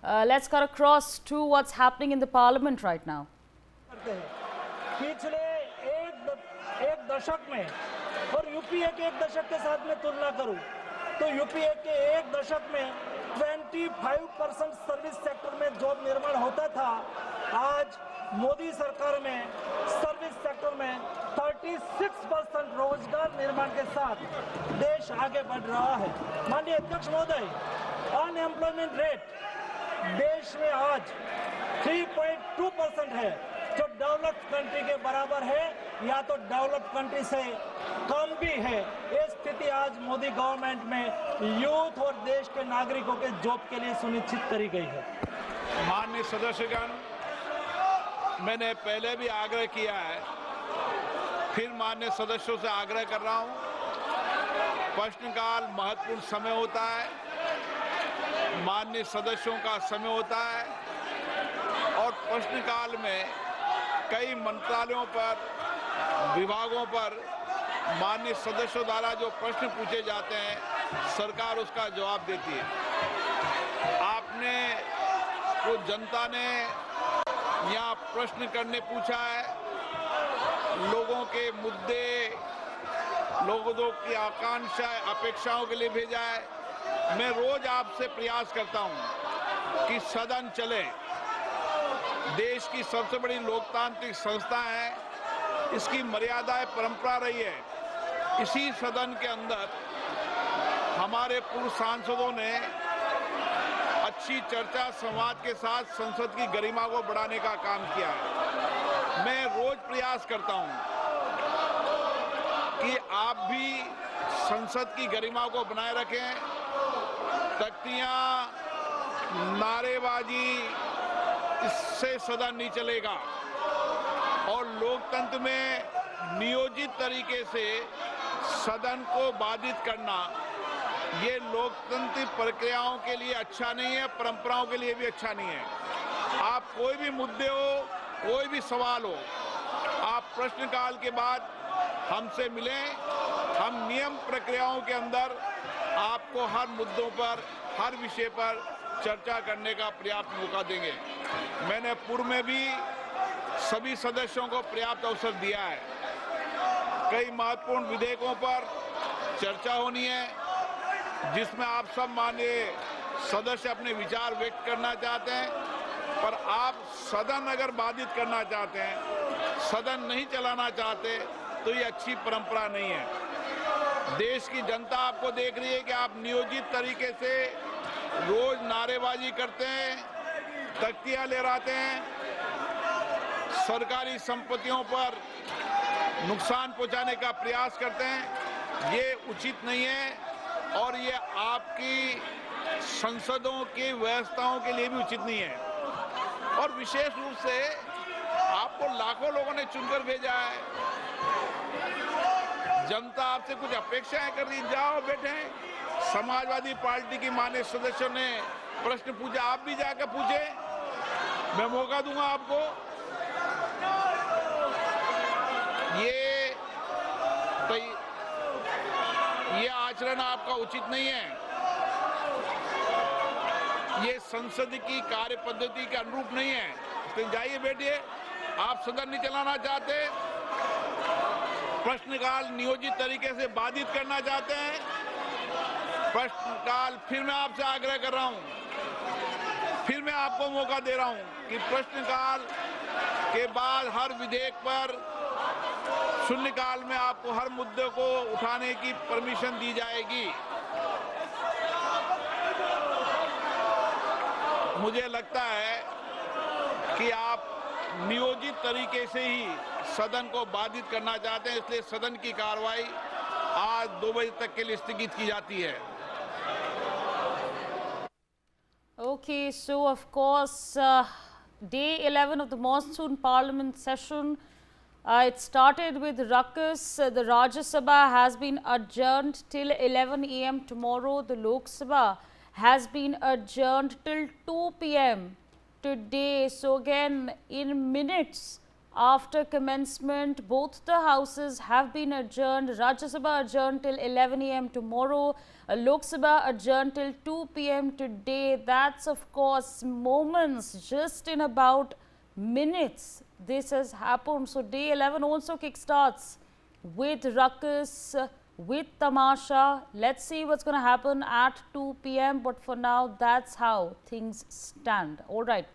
Let's cut across to what's happening in the parliament right now. पिछले एक दशक में और यूपीए के एक दशक के साथ में तुलना करूं तो यूपीए के एक दशक में 25% सर्विस सेक्टर में जॉब निर्माण होता था। आज मोदी सरकार में सर्विस सेक्टर में 36% रोजगार निर्माण के साथ देश आगे बढ़ रहा है। माननीय अध्यक्ष महोदय, अनएम्प्लॉयमेंट रेट देश में आज 3.2% है, जो डेवलप्ड कंट्री के बराबर है या तो डेवलप्ड कंट्री से कम भी है। ये स्थिति आज मोदी गवर्नमेंट में यूथ और देश के नागरिकों के जॉब के लिए सुनिश्चित करी गई है। माननीय सदस्यगण, मैंने पहले भी आग्रह किया है, फिर माननीय सदस्यों से आग्रह कर रहा हूं। प्रश्नकाल महत्वपूर्ण समय होता है, माननीय सदस्यों का समय होता है और प्रश्नकाल में कई मंत्रालयों पर, विभागों पर माननीय सदस्यों द्वारा जो प्रश्न पूछे जाते हैं, सरकार उसका जवाब देती है। आपने को जनता ने यहाँ प्रश्न करने पूछा है, लोगों के मुद्दे, लोगों की आकांक्षा, अपेक्षाओं के लिए भेजा है। मैं रोज आपसे प्रयास करता हूं कि सदन चले। देश की सबसे बड़ी लोकतांत्रिक संस्था है, इसकी मर्यादाएं परंपरा रही है। इसी सदन के अंदर हमारे पूर्व सांसदों ने अच्छी चर्चा संवाद के साथ संसद की गरिमा को बढ़ाने का काम किया है। मैं रोज प्रयास करता हूं कि आप भी संसद की गरिमा को बनाए रखें। तख्तियां, नारेबाजी, इससे सदन नहीं चलेगा और लोकतंत्र में नियोजित तरीके से सदन को बाधित करना ये लोकतांत्रिक प्रक्रियाओं के लिए अच्छा नहीं है, परंपराओं के लिए भी अच्छा नहीं है। आप कोई भी मुद्दे हो, कोई भी सवाल हो, आप प्रश्नकाल के बाद हमसे मिलें। हम नियम प्रक्रियाओं के अंदर आपको हर मुद्दों पर, हर विषय पर चर्चा करने का पर्याप्त मौका देंगे। मैंने पूर्व में भी सभी सदस्यों को पर्याप्त अवसर दिया है। कई महत्वपूर्ण विधेयकों पर चर्चा होनी है, जिसमें आप सब माननीय सदस्य अपने विचार व्यक्त करना चाहते हैं, पर आप सदन अगर बाधित करना चाहते हैं, सदन नहीं चलाना चाहते, तो ये अच्छी परंपरा नहीं है। देश की जनता आपको देख रही है कि आप नियोजित तरीके से रोज नारेबाजी करते हैं, तख्तियां लहराते हैं, सरकारी संपत्तियों पर नुकसान पहुंचाने का प्रयास करते हैं। ये उचित नहीं है और ये आपकी संसदों की व्यवस्थाओं के लिए भी उचित नहीं है। और विशेष रूप से आपको लाखों लोगों ने चुनकर भेजा है, जनता आपसे कुछ अपेक्षाएं कर रही। जाओ बैठे। समाजवादी पार्टी की माननीय सदस्यों ने प्रश्न पूछा, आप भी जाकर पूछे, मैं मौका दूंगा आपको। ये आचरण आपका उचित नहीं है, ये संसद की कार्य पद्धति के अनुरूप नहीं है। तो जाइए बैठिए। आप सदन नहीं चलाना चाहते, प्रश्नकाल नियोजित तरीके से बाधित करना चाहते हैं। प्रश्नकाल, फिर मैं आपसे आग्रह कर रहा हूं, फिर मैं आपको मौका दे रहा हूं कि प्रश्नकाल के बाद हर विधेयक पर शून्यकाल में आपको हर मुद्दे को उठाने की परमिशन दी जाएगी। मुझे लगता है कि आप नियोजित तरीके से ही सदन को बाधित करना चाहते हैं, इसलिए सदन की कार्रवाई आज 2 बजे तक के लिए स्थगित की जाती है। Okay, so of course, day 11 of the monsoon parliament session, it started with ruckus. The Rajya Sabha has been adjourned till 11 a.m. tomorrow. The Lok Sabha has been adjourned till 2 p.m. today. So again, in minutes, after commencement. Both the houses have been adjourned. Rajya Sabha adjourned till 11 a.m. tomorrow. Lok Sabha adjourned till 2 p.m. today. That's of course moments, just in about minutes this has happened. So day 11 also kickstarts with ruckus, with tamasha. Let's see what's going to happen at 2 p.m. But for now, that's how things stand. All right.